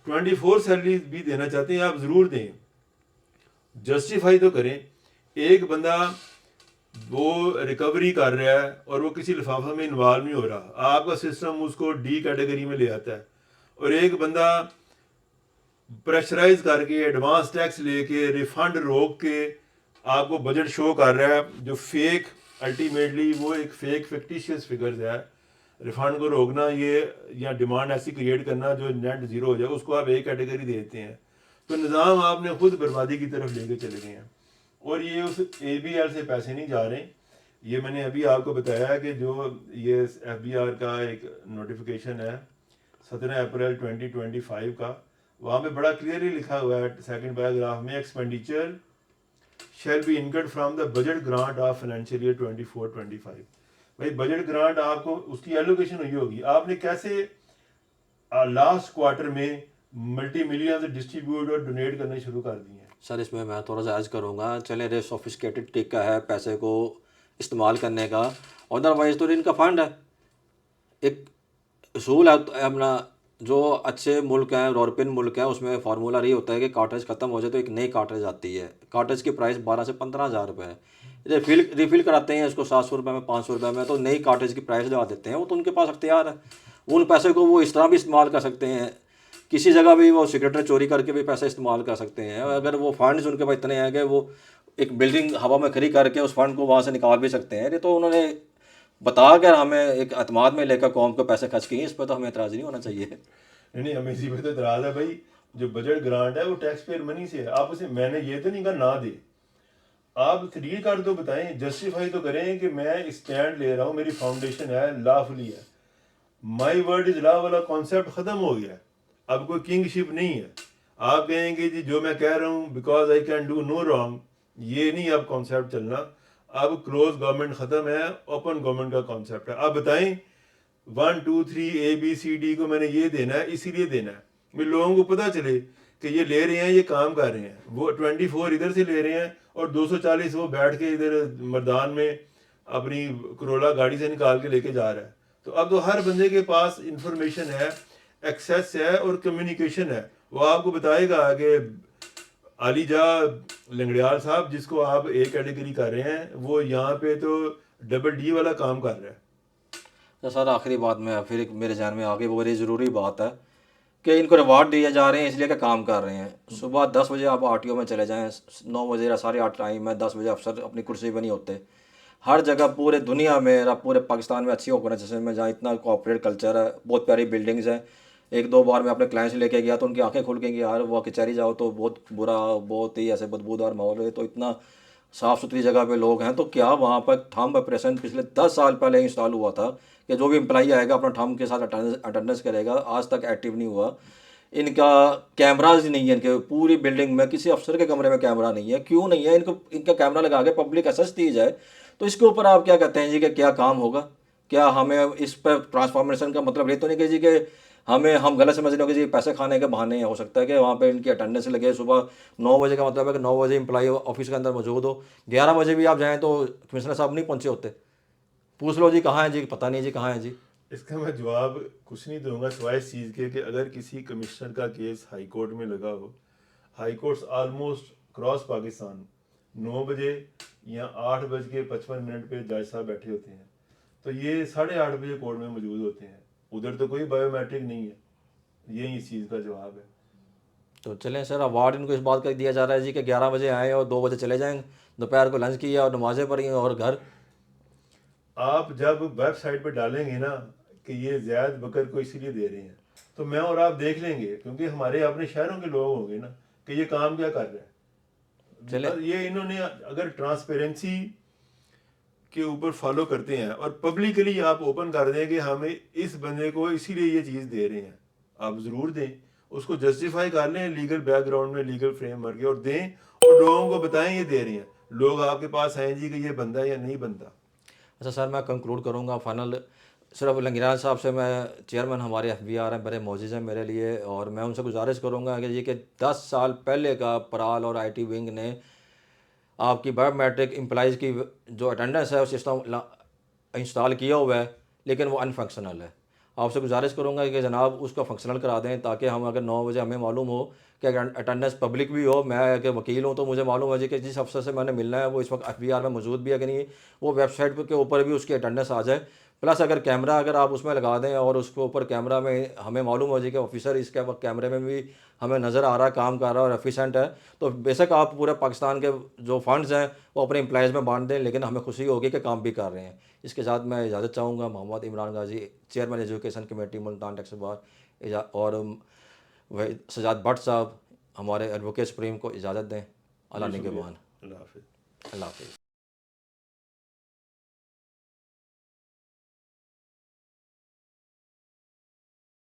24 سیلری بھی دینا چاہتے ہیں آپ ضرور دیں, جسٹیفائی تو کریں. ایک بندہ وہ ریکوری کر رہا ہے اور وہ کسی لفافہ میں انوالو نہیں ہو رہا, آپ کا سسٹم اس کو ڈی کیٹیگری میں لے آتا ہے. اور ایک بندہ پریشرائز کر کے ایڈوانس ٹیکس لے کے ریفنڈ روک کے آپ کو بجٹ شو کر رہا ہے جو فیک, الٹیمیٹلی وہ ایک فیک فکٹیشیس فگرز ہے. ریفنڈ کو روکنا یہ یا ڈیمانڈ ایسی کریٹ کرنا جو نیٹ زیرو ہو جائے, اس کو آپ ایک کیٹیگری دیتے ہیں. تو نظام آپ نے خود بربادی کی طرف لے کے چلے گئے ہیں. اور یہ اس اے بی آر سے پیسے نہیں جا رہے. یہ میں نے ابھی آپ کو بتایا کہ جو یہ ایف بی آر کا ایک نوٹیفیکیشن ہے 17 اپریل 2025 کا, وہاں پہ بڑا کلیئرلی لکھا ہوا ہے سیکنڈ پیراگراف میں, expenditure shall be incurred from the budget grant of financial year 24-25. بھائی بجٹ گرانٹ آپ کو اس کی ایلوکیشن ہوئی ہوگی, آپ نے کیسے لاسٹ کوارٹر میں ملٹی ملینز ڈسٹریبیوٹ اور ڈونیٹ کرنے شروع کر دیے ہیں. سر اس میں تھوڑا سا عرض کروں گا, چلیں ریس سوفسکیٹڈ ٹیک کا ہے پیسے کو استعمال کرنے کا, ادروائز تو ان کا فنڈ ہے. ایک اصول ہے اپنا, جو اچھے ملک ہیں, یورپین ملک ہیں, اس میں فارمولہ یہ ہوتا ہے کہ کارٹریج ختم ہو جائے تو ایک نئی کارٹریج آتی ہے. کارٹریج کی پرائس 12 سے 15,000 روپے ہے. ریفل کراتے ہیں اس کو 700 روپے میں, 500 روپے میں, تو نئی کارٹریج کی پرائس لگا دیتے ہیں. وہ تو ان کے پاس اختیار ہے, ان پیسے کو وہ اس طرح بھی استعمال کر سکتے ہیں, کسی جگہ بھی وہ سگریٹ چوری کر کے بھی پیسے استعمال کر سکتے ہیں. اگر وہ فنڈز ان کے پاس اتنے ہیں کہ وہ ایک بلڈنگ ہوا میں کھڑی کر کے اس فنڈ کو وہاں سے نکال بھی سکتے ہیں. یہ تو انہوں نے بتا کر ہمیں ایک اعتماد میں لے کر قوم کو پیسے خرچ کیے, اس پہ تو ہمیں اعتراض نہیں ہونا چاہیے. نہیں ہمیں اسی پہ تو اعتراض ہے. بھائی جو بجٹ گرانٹ ہے وہ ٹیکس پیئر منی سے ہے, آپ اسے میں نے یہ تو نہیں کہا نہ دے, آپ 3 کارڈ تو بتائیں, جسٹیفائی تو کریں کہ میں اسٹینڈ لے رہا ہوں, میری فاؤنڈیشن ہے, لا فلی ہے. مائی ورڈ از لا والا کانسیپٹ ختم ہو گیا, اب کوئی کنگ شپ نہیں ہے. آپ کہیں گے جی جو میں کہہ رہا ہوں because I can do no wrong, یہ نہیں اب کانسیپٹ چلنا. اب کلوز گورنمنٹ ختم ہے, اوپن گورنمنٹ کا کانسیپٹ ہے. آپ بتائیں 1 2 3 ABCD کو میں نے یہ دینا ہے, اسی لیے دینا ہے لوگوں کو پتہ چلے کہ یہ لے رہے ہیں, یہ کام کر رہے ہیں. وہ 24 ادھر سے لے رہے ہیں اور 240 وہ بیٹھ کے ادھر مردان میں اپنی کرولا گاڑی سے نکال کے لے کے جا رہا ہے. تو اب تو ہر بندے کے پاس انفارمیشن ہے, ایکسیس ہے اور کمیونیکیشن ہے. وہ آپ کو بتائے گا کہ علی جا لنگڑیال صاحب جس کو آپ ایک کیٹیگری کر رہے ہیں, وہ یہاں پہ تو ڈبل D والا کام کر رہا ہے. تو سر آخری بات میں پھر ایک میرے ذہن میں آگے وہ بڑی ضروری بات ہے کہ ان کو ریوارڈ دیے جا رہے ہیں اس لیے کہ کام کر رہے ہیں. صبح 10 بجے آپ RTO میں چلے جائیں, 9 بجے 8:30 ٹائم ہے, 10 بجے افسر اپنی کرسی پہ نہیں ہوتے. ہر جگہ پورے دنیا میں, پورے پاکستان میں اچھی آرگنائزیشن میں جہاں اتنا کوآپریٹ کلچر ہے, بہت پیاری بلڈنگز ہیں. 1-2 بار میں اپنے کلائنٹس لے کے گیا تو ان کی آنکھیں کھل گئیں کہ یار وہ کچہری جاؤ تو بہت برا, بہت ہی ایسے بدبودار ماحول ہے, تو اتنا صاف ستھری جگہ پہ لوگ ہیں. تو کیا وہاں پر تھمب آپریشن پچھلے 10 سال پہلے انسٹال ہوا تھا کہ جو بھی امپلائی آئے گا اپنا تھمب کے ساتھ اٹینڈنس کرے گا, آج تک ایکٹیو نہیں ہوا. ان کا کیمراز نہیں ہے, ان کے پوری بلڈنگ میں کسی افسر کے کمرے میں کیمرہ نہیں ہے. کیوں نہیں ہے؟ ان کا کیمرہ لگا کے پبلک اسیس دی جائے. تو اس کے اوپر آپ کیا کہتے ہیں جی کہ کیا کام ہوگا؟ کیا ہمیں اس پہ ٹرانسفارمیشن کا مطلب یہ تو نہیں کہ جی کہ ہم غلط سمجھ رہے ہو کہ جی پیسے کھانے کے بہانے ہیں. ہو سکتا ہے کہ وہاں پہ ان کی اٹینڈنس لگے, صبح 9 بجے کا مطلب ہے کہ 9 بجے امپلائی آفس کے اندر موجود ہو, 11 بجے بھی آپ جائیں تو کمشنر صاحب نہیں پہنچے ہوتے. پوچھ لو جی کہاں ہیں جی, پتہ نہیں جی کہاں ہیں جی. اس کا میں جواب کچھ نہیں دوں گا سوائے اس چیز کے کہ اگر کسی کمشنر کا کیس ہائی کورٹ میں لگا ہو, high courts almost across Pakistan 9 بجے یا 8:55 پہ جج صاحب بیٹھے ہوتے ہیں, تو یہ 8:30 بجے کورٹ میں موجود ہوتے ہیں. ادھر تو کوئی بایو میٹرک نہیں ہے. یہی اس چیز کا جواب ہے. تو چلیں سر, اوارڈ ان کو اس بات کا دیا جا رہا ہے جی کہ 11 بجے آئیں اور 2 بجے چلے جائیں, دوپہر کو لنچ کیا اور نمازیں پڑھی اور گھر. آپ جب ویب سائٹ پہ ڈالیں گے نا کہ یہ زید بکر کو اسی لیے دے رہے ہیں, تو میں اور آپ دیکھ لیں گے، کیونکہ ہمارے اپنے شہروں کے لوگ ہوں گے نا کہ یہ کام کیا کر رہے ہیں. چلے یہ انہوں نے اگر ٹرانسپیرنسی کے اوپر فالو کرتے ہیں اور پبلکلی آپ اوپن کر دیں کہ ہمیں اس بندے کو اسی لیے یہ چیز دے رہے ہیں، آپ ضرور دیں، اس کو جسٹیفائی کر لیں لیگل بیک گراؤنڈ میں، لیگل فریم ورک، اور دیں اور لوگوں کو بتائیں یہ دے رہے ہیں. لوگ آپ کے پاس آئیں جی کہ یہ بندہ ہے یا نہیں بندہ. اچھا سر، میں کنکلوڈ کروں گا فائنل صرف لنگران صاحب سے. میں چیئرمین ہمارے ایف بی آر ہیں، بڑے معزز ہیں میرے لیے، اور میں ان سے گزارش کروں گا کہ یہ کہ 10 سال پہلے کا پرال اور آئی ٹی ونگ نے آپ کی بایو میٹرک امپلائیز کی جو اٹینڈنس ہے وہ سسٹم انسٹال کیا ہوا ہے، لیکن وہ ان فنکشنل ہے. آپ سے گزارش کروں گا کہ جناب اس کو فنکشنل کرا دیں، تاکہ ہم اگر 9 بجے ہمیں معلوم ہو کہ اٹینڈنس پبلک بھی ہو. میں اگر وکیل ہوں تو مجھے معلوم ہو جائے کہ جس افسر سے میں نے ملنا ہے وہ اس وقت ایف بی آر میں موجود بھی ہے کہ نہیں، وہ ویب سائٹ کے اوپر بھی اس کی اٹینڈنس آ جائے. پلس اگر کیمرہ اگر آپ اس میں لگا دیں اور اس کے اوپر کیمرہ میں ہمیں معلوم ہو جائے کہ آفیسر اس کے وقت کیمرے میں بھی ہمیں نظر آ رہا ہے، کام کر رہا ہے اور ایفیشینٹ ہے، تو بے شک آپ پورے پاکستان کے جو فنڈز ہیں وہ اپنے امپلائیز میں بانٹ دیں، لیکن ہمیں خوشی ہوگی کہ کام بھی کر رہے ہیں. اس کے ساتھ میں اجازت چاہوں گا. Muhammad Imran Ghazi, chairman education committee Multan tax bar, اور سجاد بٹ صاحب ہمارے ایڈوکیٹ سپریم کو اجازت دیں. اللہ جی شکریہ. نگہبان. اللہ حافظ. اللہ حافظ.